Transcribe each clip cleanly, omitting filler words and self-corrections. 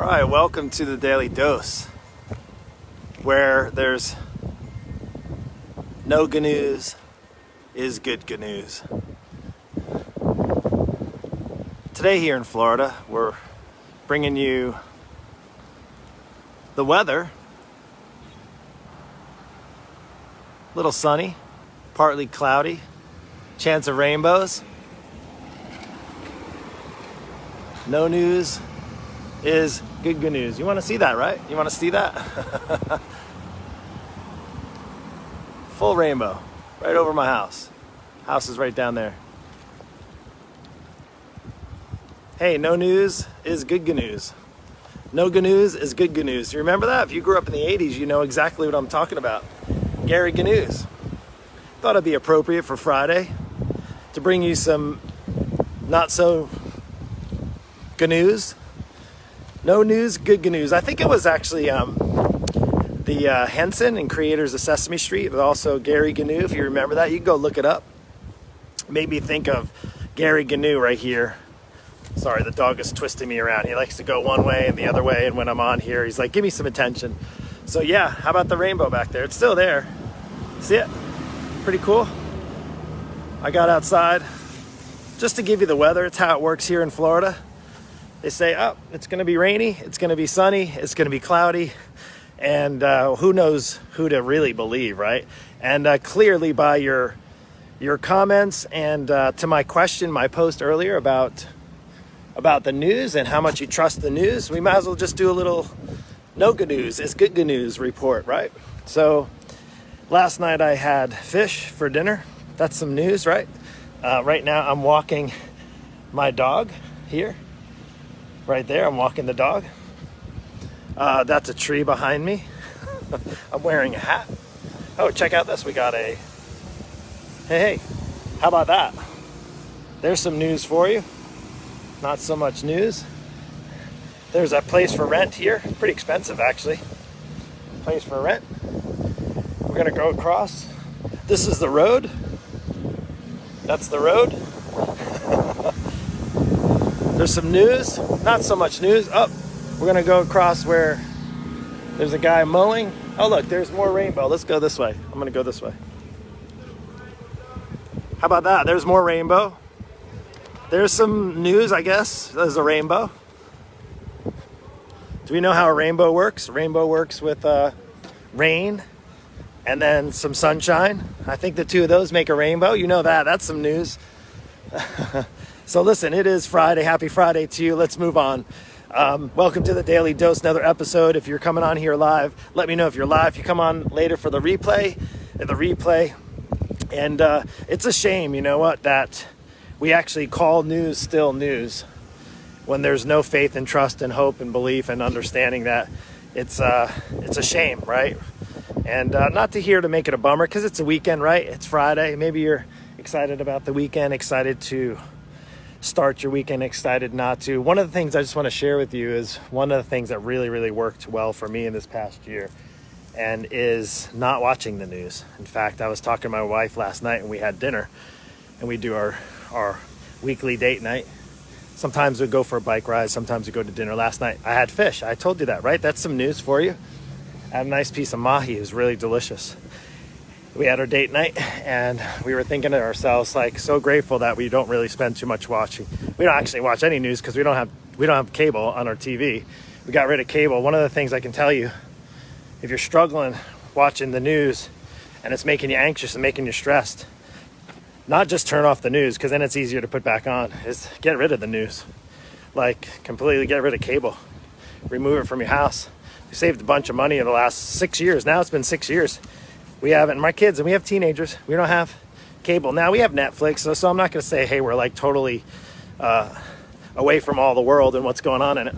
right, welcome to the Daily Dose, where there's no gnews is good gnews. Today here in Florida, we're bringing you the weather. A little sunny, partly cloudy, chance of rainbows. No news is good news. You want to see that, right? You want to see that? Full rainbow right over my house. House is right down there. Hey, no news is good news. No news is good news. You remember that? If you grew up in the 80s, you know exactly what I'm talking about. Gary Gnews. Thought it'd be appropriate for Friday to bring you some not so news. No news, good news. I think it was actually the Henson and creators of Sesame Street, but also Gary Gnew. If you remember that, you can go look it up. Made me think of Gary Gnew right here. Sorry, the dog is twisting me around. He likes to go one way and the other way, and when I'm on here, he's like, give me some attention. So yeah, how about the rainbow back there? It's still there. See it? Pretty cool. I got outside just to give you the weather. It's how it works here in Florida. They say, oh, it's going to be rainy, it's going to be sunny, it's going to be cloudy, and who knows who to really believe, right? And clearly by your comments and to my question, my post earlier about the news and how much you trust the news, we might as well just do a little no good news is good news report, right? So last night I had fish for dinner. That's some news, right? Right now I'm walking my dog here. Right there, I'm walking the dog. That's a tree behind me. I'm wearing a hat. Oh, check out this. We got a... Hey, how about that? There's some news for you. Not so much news. There's a place for rent here. Pretty expensive, actually. Place for rent. We're gonna go across. This is the road. That's the road. There's some news, not so much news. Oh, we're gonna go across where there's a guy mowing. Oh look, there's more rainbow. Let's go this way. I'm gonna go this way. How about that? There's more rainbow. There's some news, I guess. There's a rainbow. Do we know how a rainbow works? A rainbow works with rain and then some sunshine. I think the two of those make a rainbow. You know that. That's some news. So listen, it is Friday. Happy Friday to you. Let's move on. Welcome to the Daily Dose, another episode. If you're coming on here live, let me know if you're live. If you come on later for the replay. And it's a shame, you know what, that we actually call news still news when there's no faith and trust and hope and belief and understanding that it's a shame, right? And not to here to make it a bummer, because it's a weekend, right? It's Friday. Maybe you're excited about the weekend, excited to start your weekend, excited not to. One of the things I just want to share with you is one of the things that really, really worked well for me in this past year, and is not watching the news. In fact, I was talking to my wife last night and we had dinner, and we do our weekly date night. Sometimes we go for a bike ride, sometimes we go to dinner. Last night I had fish. I told you that, right? That's some news for you. I had a nice piece of mahi. It was really delicious. We had our date night, and we were thinking to ourselves, like, so grateful that we don't really spend too much watching. We don't actually watch any news because we don't have cable on our TV. We got rid of cable. One of the things I can tell you, if you're struggling watching the news and it's making you anxious and making you stressed, not just turn off the news, because then it's easier to put back on, is get rid of the news. Like, completely get rid of cable. Remove it from your house. We saved a bunch of money in the last 6 years. Now it's been 6 years. We haven't, my kids, and we have teenagers, we don't have cable. Now we have Netflix, so I'm not going to say, hey, we're like totally away from all the world and what's going on in it.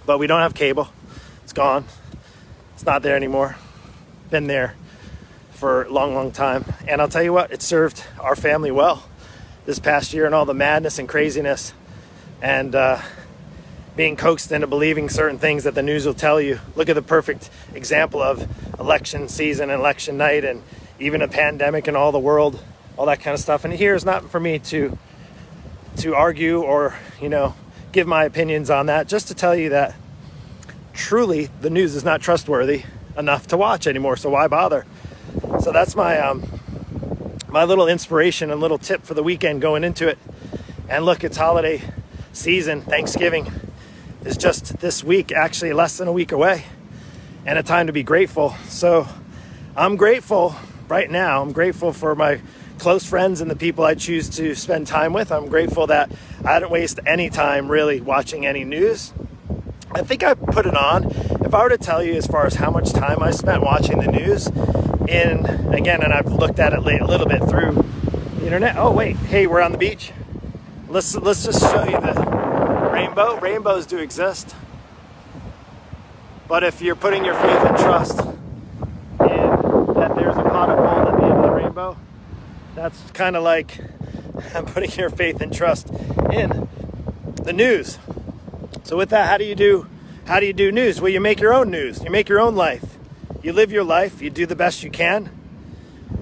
But we don't have cable. It's gone. It's not there anymore. Been there for a long, long time. And I'll tell you what, it served our family well this past year, and all the madness and craziness and being coaxed into believing certain things that the news will tell you. Look at the perfect example of election season and election night, and even a pandemic and all the world, all that kind of stuff. And here is not for me to argue or, give my opinions on that, just to tell you that truly the news is not trustworthy enough to watch anymore. So why bother? So that's my my little inspiration and little tip for the weekend going into it. And look, it's holiday season. Thanksgiving is just this week, actually less than a week away, and a time to be grateful. So I'm grateful right now. I'm grateful for my close friends and the people I choose to spend time with. I'm grateful that I didn't waste any time really watching any news. I think I put it on. If I were to tell you as far as how much time I spent watching the news, and I've looked at it a little bit through the internet. Oh wait, hey, we're on the beach. Let's just show you the rainbow. Rainbows do exist, but if you're putting your faith and trust in that there's a pot of gold at the end of the rainbow, that's kind of like putting your faith and trust in the news. So with that, how do you do news? Well, you make your own news. You make your own life. You live your life. You do the best you can.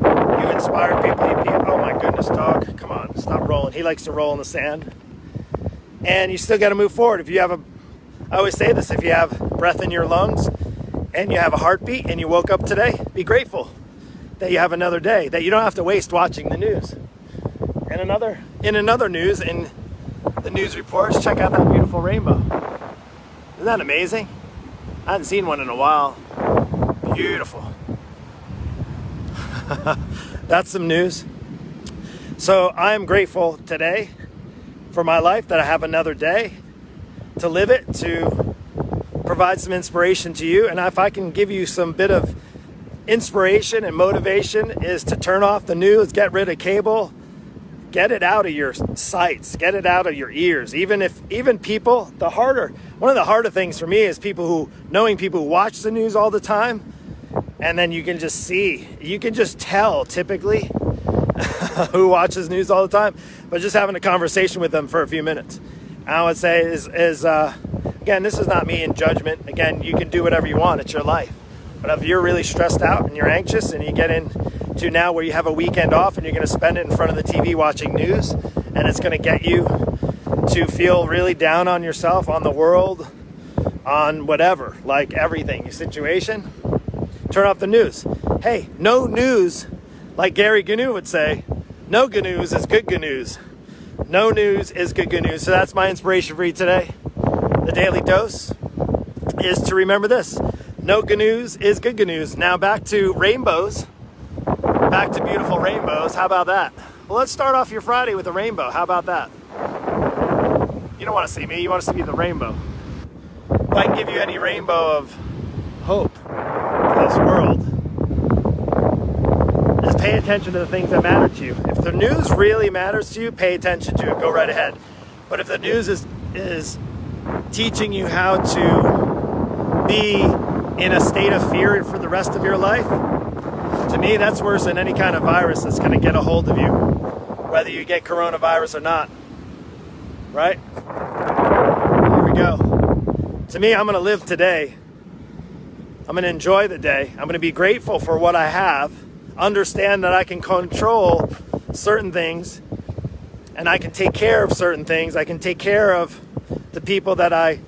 You inspire people. Oh my goodness, dog. Come on, stop rolling. He likes to roll in the sand. And you still got to move forward. I always say this, if you have breath in your lungs and you have a heartbeat and you woke up today, be grateful that you have another day, that you don't have to waste watching the news. And in another news, in the news reports, check out that beautiful rainbow. Isn't that amazing? I hadn't seen one in a while. Beautiful. That's some news. So I'm grateful today for my life, that I have another day to live it, to provide some inspiration to you. And if I can give you some bit of inspiration and motivation, is to turn off the news, get rid of cable, get it out of your sights, get it out of your ears. Even people, one of the harder things for me is knowing people who watch the news all the time, and then you can just tell typically who watches news all the time, but just having a conversation with them for a few minutes. I would say is again, this is not me in judgment. Again, you can do whatever you want. It's your life. But if you're really stressed out and you're anxious and you get into now where you have a weekend off and you're going to spend it in front of the TV watching news, and it's going to get you to feel really down on yourself, on the world, on whatever, like everything, your situation, turn off the news. Hey, no news, like Gary gnews would say, no gnews is good gnews. No news is good news. So that's my inspiration for you today. The daily dose is to remember this. No gnews is good news. Now back to rainbows. Back to beautiful rainbows. How about that? Well, let's start off your Friday with a rainbow. How about that? You don't want to see me. You want to see the rainbow. If I can give you any rainbow of hope for this world, is pay attention to the things that matter to you. If the news really matters to you, pay attention to it. Go right ahead. But if the news is teaching you how to be in a state of fear for the rest of your life, to me, that's worse than any kind of virus that's going to get a hold of you, whether you get coronavirus or not. Right? Here we go. To me, I'm going to live today. I'm going to enjoy the day. I'm going to be grateful for what I have. Understand that I can control certain things, and I can take care of certain things. I can take care of the people that I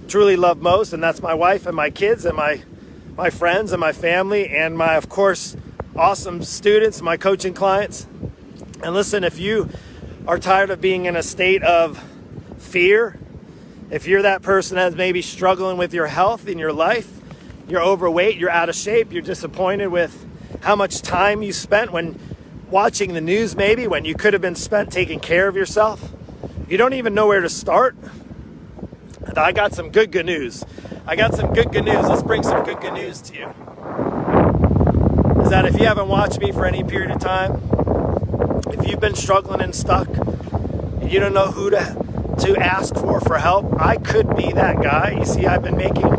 truly love most, and that's my wife and my kids and my friends and my family and my, of course, awesome students, my coaching clients. And listen, if you are tired of being in a state of fear, if you're that person that's maybe struggling with your health in your life, you're overweight, you're out of shape, you're disappointed with how much time you spent when watching the news, maybe when you could have been spent taking care of yourself, you don't even know where to start, I got some good news. Let's bring some good news to you. Is that if you haven't watched me for any period of time, if you've been struggling and stuck, and you don't know who to ask for help, I could be that guy. You see, I've been making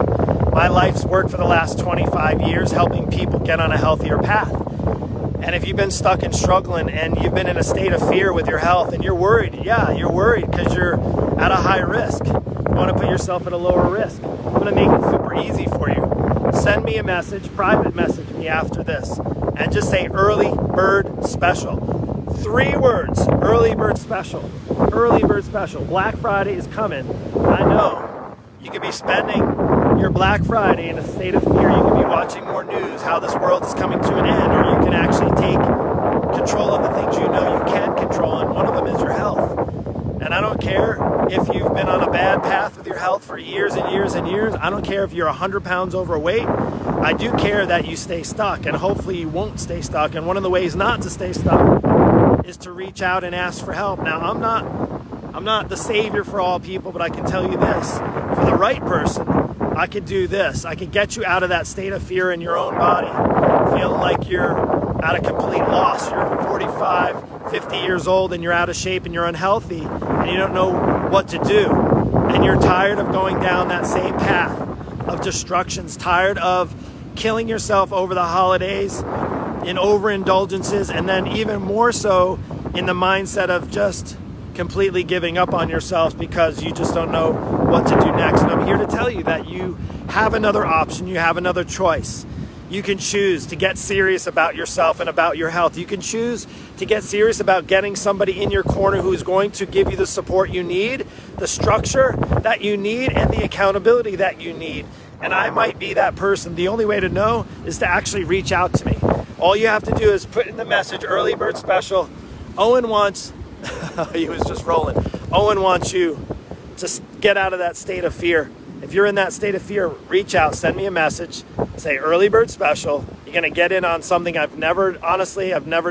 my life's work for the last 25 years, helping people get on a healthier path. And if you've been stuck and struggling and you've been in a state of fear with your health and you're worried, you're worried because you're at a high risk. You want to put yourself at a lower risk. I'm going to make it super easy for you. Send me a message, private message me after this, and just say early bird special. 3 words, early bird special. Early bird special. Black Friday is coming. I know. You could be spending your Black Friday in a state of fear. You can be watching more news, how this world is coming to an end, or you can actually take control of the things you know you can control, and one of them is your health. And I don't care if you've been on a bad path with your health for years and years and years. I don't care if you're 100 pounds overweight. I do care that you stay stuck, and hopefully you won't stay stuck. And one of the ways not to stay stuck is to reach out and ask for help. Now, I'm not the savior for all people, but I can tell you this. For the right person, I could do this. I could get you out of that state of fear in your own body, feeling like you're at a complete loss. You're 45, 50 years old and you're out of shape and you're unhealthy and you don't know what to do. And you're tired of going down that same path of destructions, tired of killing yourself over the holidays in overindulgences, and then even more so in the mindset of just completely giving up on yourself because you just don't know what to do next. And I'm here to tell you that you have another option, you have another choice. You can choose to get serious about yourself and about your health. You can choose to get serious about getting somebody in your corner who is going to give you the support you need, the structure that you need, and the accountability that you need. And I might be that person. The only way to know is to actually reach out to me. All you have to do is put in the message, early bird special. Owen wants, he was just rolling. Owen wants you to get out of that state of fear. If you're in that state of fear, reach out, send me a message, say early bird special. You're gonna get in on something I've never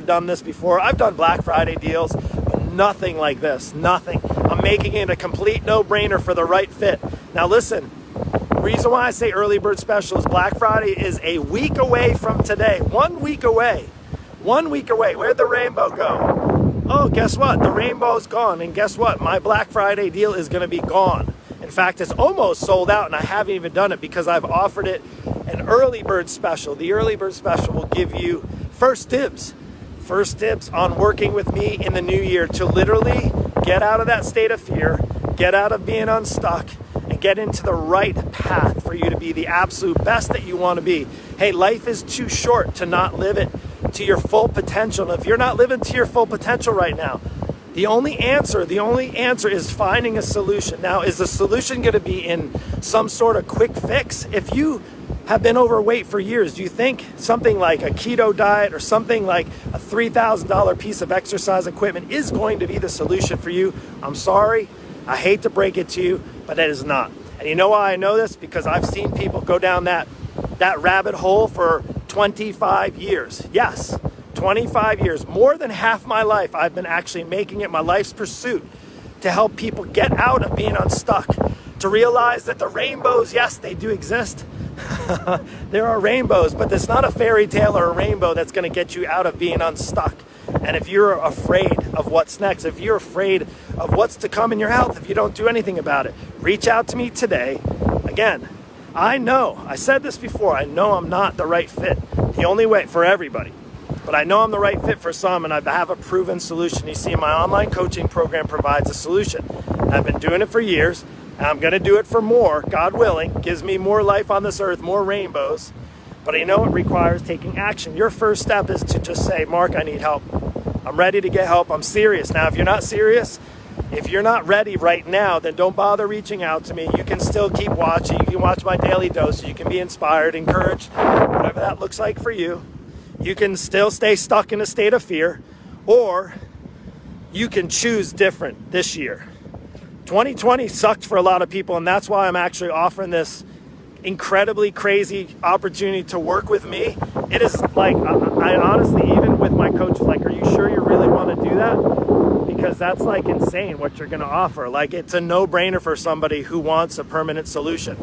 done this before. I've done Black Friday deals, but nothing like this, nothing. I'm making it a complete no-brainer for the right fit. Now listen, the reason why I say early bird special is Black Friday is a week away from today. 1 week away. 1 week away. Where'd the rainbow go? Oh, guess what? The rainbow's gone. And guess what? My Black Friday deal is gonna be gone. In fact, it's almost sold out, and I haven't even done it because I've offered it an early bird special. The early bird special will give you first dibs on working with me in the new year to literally get out of that state of fear, get out of being unstuck, and get into the right path for you to be the absolute best that you want to be. Hey, life is too short to not live it to your full potential. And if you're not living to your full potential right now, the only answer is finding a solution. Now, is the solution going to be in some sort of quick fix? If you have been overweight for years, do you think something like a keto diet or something like a $3,000 piece of exercise equipment is going to be the solution for you? I'm sorry, I hate to break it to you, but it is not. And you know why I know this? Because I've seen people go down that rabbit hole for 25 years. Yes. 25 years, more than half my life, I've been actually making it my life's pursuit to help people get out of being unstuck, to realize that the rainbows, yes, they do exist. There are rainbows, but there's not a fairy tale or a rainbow that's going to get you out of being unstuck. And if you're afraid of what's next, if you're afraid of what's to come in your health, if you don't do anything about it, reach out to me today. Again, I know, I said this before, I know I'm not the right fit, the only way for everybody. But I know I'm the right fit for some, and I have a proven solution. You see, my online coaching program provides a solution. I've been doing it for years, and I'm going to do it for more, God willing. Gives me more life on this earth, more rainbows. But I know it requires taking action. Your first step is to just say, Mark, I need help. I'm ready to get help. I'm serious. Now, if you're not serious, if you're not ready right now, then don't bother reaching out to me. You can still keep watching. You can watch my daily dose. You can be inspired, encouraged, whatever that looks like for you. You can still stay stuck in a state of fear, or you can choose different this year. 2020 sucked for a lot of people, and that's why I'm actually offering this incredibly crazy opportunity to work with me. It is like, I honestly, even with my coaches, like, are you sure you really want to do that? Because that's like insane what you're going to offer. Like, it's a no-brainer for somebody who wants a permanent solution.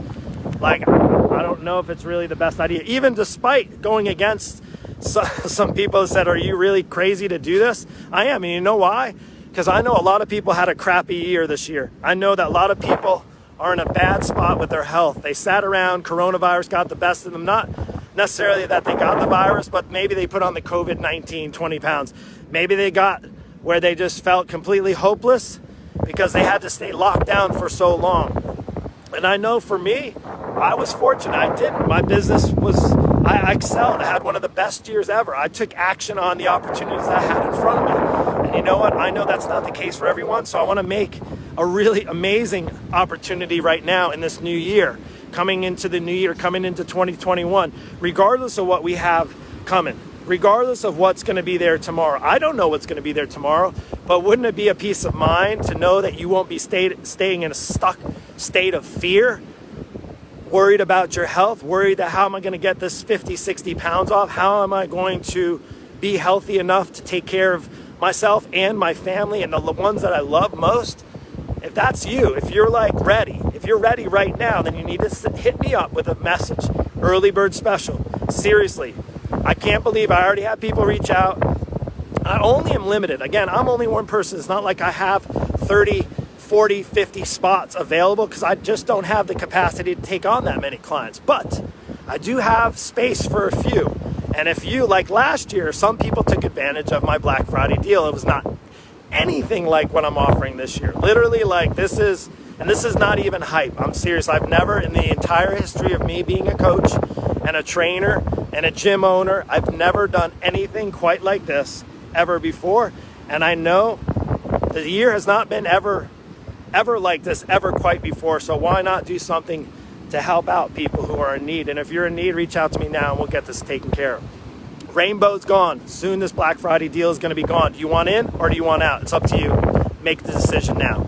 Like, I don't know if it's really the best idea, even despite going against some people have said, are you really crazy to do this? I am, and you know why? Because I know a lot of people had a crappy year this year. I know that a lot of people are in a bad spot with their health. They sat around, coronavirus got the best of them. Not necessarily that they got the virus, but maybe they put on the COVID-19 20 pounds. Maybe they got where they just felt completely hopeless because they had to stay locked down for so long. And I know for me, I was fortunate. I didn't. My business I excelled. I had one of the best years ever. I took action on the opportunities I had in front of me. And you know what? I know that's not the case for everyone. So I want to make a really amazing opportunity right now in this new year. coming into the new year, coming into 2021, regardless of what we have coming, regardless of what's going to be there tomorrow. I don't know what's going to be there tomorrow, but wouldn't it be a peace of mind to know that you won't be staying in a stuck state of fear, worried about your health, worried that how am I going to get this 50, 60 pounds off? How am I going to be healthy enough to take care of myself and my family and the ones that I love most? If that's you, if you're like ready, if you're ready right now, then you need to hit me up with a message. Early bird special. Seriously, I can't believe I already have people reach out. I only am limited. Again, I'm only one person. It's not like I have 30, 40, 50 spots available because I just don't have the capacity to take on that many clients. But I do have space for a few. And if you, like last year, some people took advantage of my Black Friday deal. It was not anything like what I'm offering this year. Literally, like this is not even hype. I'm serious. I've never, in the entire history of me being a coach and a trainer and a gym owner, I've never done anything quite like this ever before. And I know the year has not been ever like this ever quite before. So why not do something to help out people who are in need? And if you're in need, reach out to me now and we'll get this taken care of. Rainbow's gone. Soon this Black Friday deal is going to be gone. Do you want in or do you want out? It's up to you. Make the decision now.